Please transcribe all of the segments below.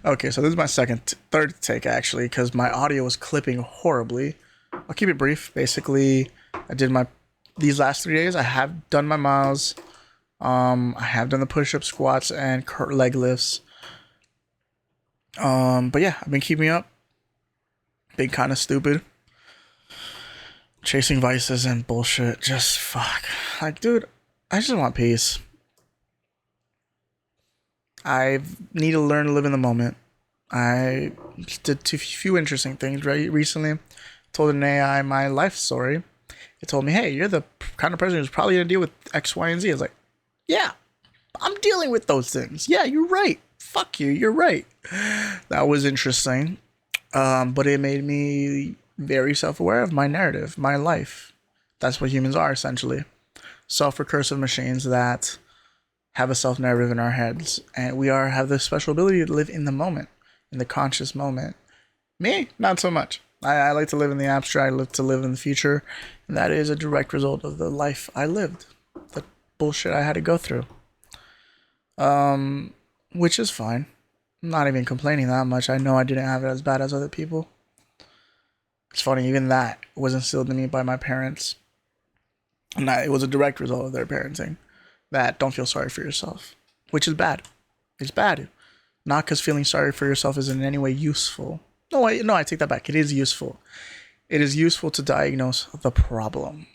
Okay, so this is my third take actually, because my audio was clipping horribly. I'll keep it brief. Basically, I did my these last 3 days. I have done my miles. I have done the push-up, squats, and leg lifts. But yeah, I've been keeping up. Being kind of stupid, chasing vices and bullshit. Just fuck. Like, dude, I just want peace. I need to learn to live in the moment. I did a few interesting things right recently. Told an AI my life story. It told me, "Hey, you're the kind of person who's probably gonna deal with X, Y, and Z." I was like, "Yeah, I'm dealing with those things. Yeah, you're right. Fuck you. You're right." That was interesting. But it made me very self-aware of my narrative, my life. That's what humans are essentially. Self-recursive machines that have a self-narrative in our heads, and we are have the special ability to live in the moment, in the conscious moment. Me, not so much. I like to live in the abstract. I like to live in the future, and that is a direct result of the life I lived, the bullshit I had to go through. Which is fine. I'm not even complaining that much. I know I didn't have it as bad as other people. It's funny, even that was instilled in me by my parents. And that it was a direct result of their parenting. That don't feel sorry for yourself, which is bad. It's bad. Not because feeling sorry for yourself is in any way useful. No, I take that back. It is useful. It is useful to diagnose the problem.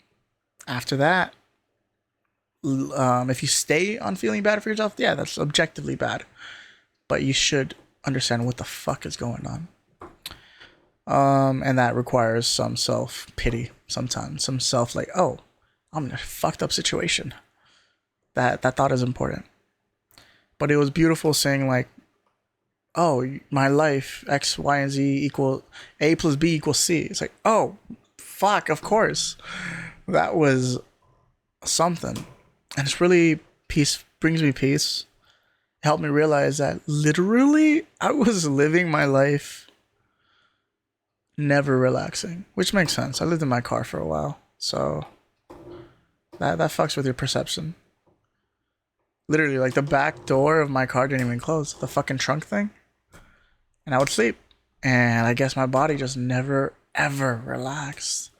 After that, if you stay on feeling bad for yourself, yeah, that's objectively bad. But you should understand what the fuck is going on. And that requires some self pity sometimes, some self like, oh, I'm in a fucked up situation. That thought is important. But it was beautiful saying like, oh, my life X, Y, and Z equal A plus B equals C. It's like, oh, fuck, of course. That was something, and it's really peace brings me peace. It helped me realize that literally I was living my life never relaxing, which makes sense. I lived in my car for a while, so that fucks with your perception. Literally, like the back door of my car didn't even close, the fucking trunk thing, and I would sleep. And I guess my body just never ever relaxed.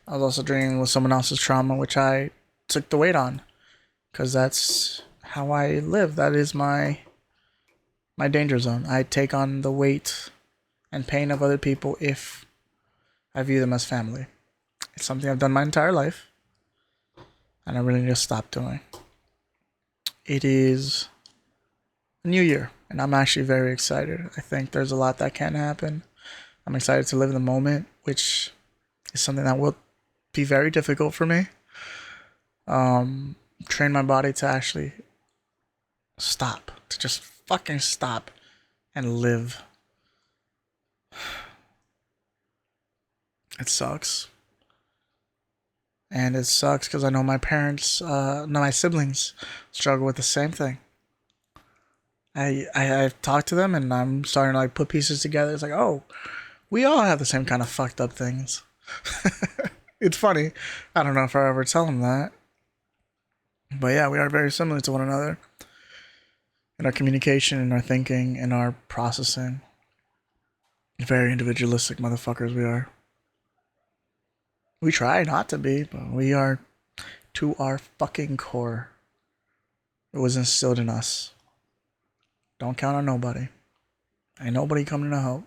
I was also dealing with someone else's trauma, which I took the weight on, because that's how I live. That is my danger zone. I take on the weight and pain of other people if I view them as family. It's something I've done my entire life, and I really need to stop doing. It is a new year, and I'm actually very excited. I think there's a lot that can happen. I'm excited to live in the moment, which is something that will be very difficult for me. Train my body to actually stop, to just fucking stop and live. It sucks. And it sucks because I know my parents, no, my siblings struggle with the same thing. I've talked to them and I'm starting to like put pieces together. It's like, oh, we all have the same kind of fucked up things. It's funny. I don't know if I ever tell them that. But yeah, we are very similar to one another in our communication, in our thinking, in our processing. Very individualistic motherfuckers we are. We try not to be, but we are to our fucking core. It was instilled in us. Don't count on nobody. Ain't nobody coming to help.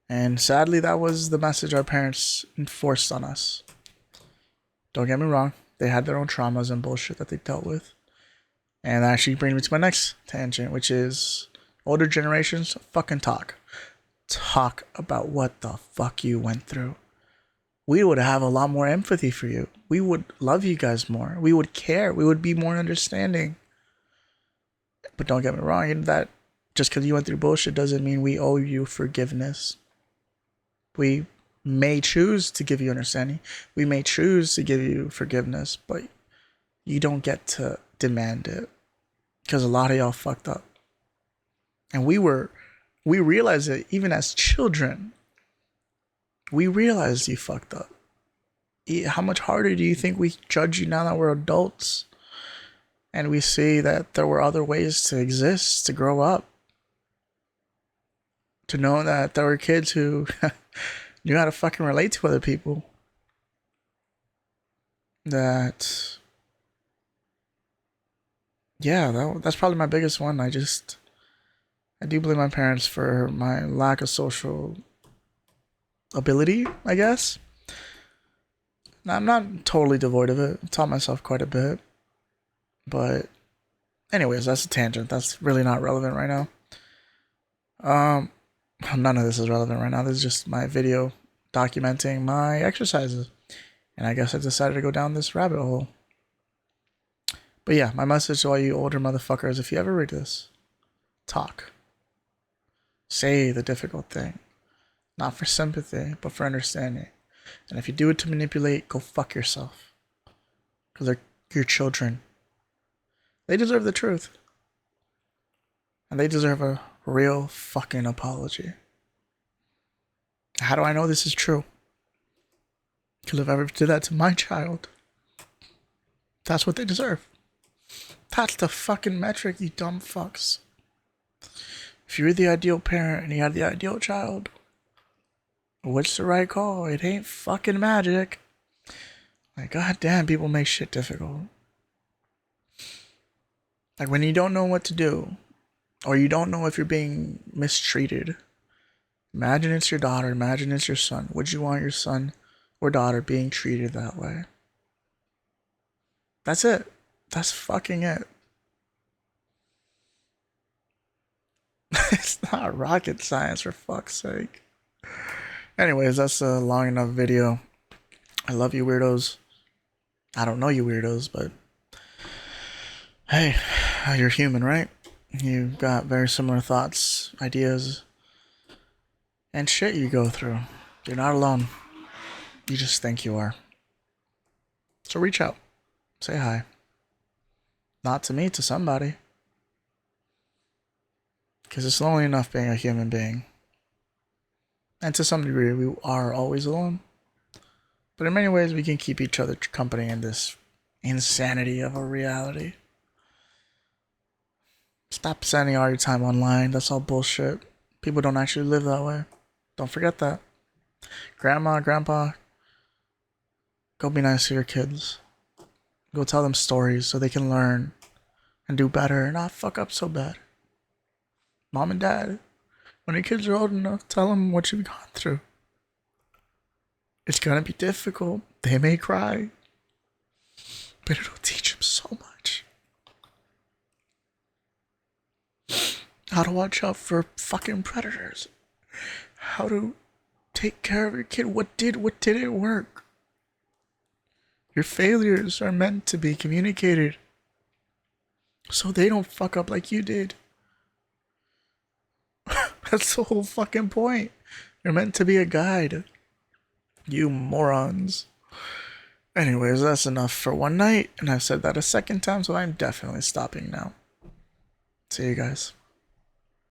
And sadly, that was the message our parents enforced on us. Don't get me wrong. They had their own traumas and bullshit that they dealt with. And that actually brings me to my next tangent, which is older generations fucking talk. Talk about what the fuck you went through. We would have a lot more empathy for you. We would love you guys more. We would care. We would be more understanding. But don't get me wrong, that just because you went through bullshit doesn't mean we owe you forgiveness. We may choose to give you understanding. We may choose to give you forgiveness, but you don't get to demand it. Because a lot of y'all fucked up. And we realized it even as children. We realized you fucked up. How much harder do you think we judge you now that we're adults? And we see that there were other ways to exist, to grow up. To know that there were kids who knew how to fucking relate to other people. That, yeah, that's probably my biggest one. I do blame my parents for my lack of social ability, I guess. I'm not totally devoid of it. I taught myself quite a bit. But anyways, that's a tangent. That's really not relevant right now. None of this is relevant right now. This is just my video documenting my exercises. And I guess I decided to go down this rabbit hole. But yeah, my message to all you older motherfuckers, if you ever read this, talk. Say the difficult thing. Not for sympathy, but for understanding. And if you do it to manipulate, go fuck yourself. Because they're your children. They deserve the truth. And they deserve a real fucking apology. How do I know this is true? Because if I ever did that to my child, that's what they deserve. That's the fucking metric, you dumb fucks. If you're the ideal parent and you have the ideal child, what's the right call? It ain't fucking magic. Like, goddamn, people make shit difficult. Like, when you don't know what to do, or you don't know if you're being mistreated, imagine it's your daughter, imagine it's your son. Would you want your son or daughter being treated that way? That's it. That's fucking it. It's not rocket science, for fuck's sake. Anyways, that's a long enough video. I love you weirdos. I don't know you weirdos, but hey, you're human, right? You've got very similar thoughts, ideas, and shit you go through. You're not alone. You just think you are. So reach out. Say hi. Not to me, to somebody. Because it's lonely enough being a human being. And to some degree, we are always alone. But in many ways, we can keep each other company in this insanity of a reality. Stop spending all your time online. That's all bullshit. People don't actually live that way. Don't forget that. Grandma, grandpa, go be nice to your kids. Go tell them stories so they can learn and do better and not fuck up so bad. Mom and dad, when your kids are old enough, tell them what you've gone through. It's gonna be difficult. They may cry. But it'll teach them so much. How to watch out for fucking predators. How to take care of your kid. What didn't work? Your failures are meant to be communicated so they don't fuck up like you did. That's the whole fucking point. You're meant to be a guide. You morons. Anyways, that's enough for one night, and I've said that a second time, so I'm definitely stopping now. See you guys.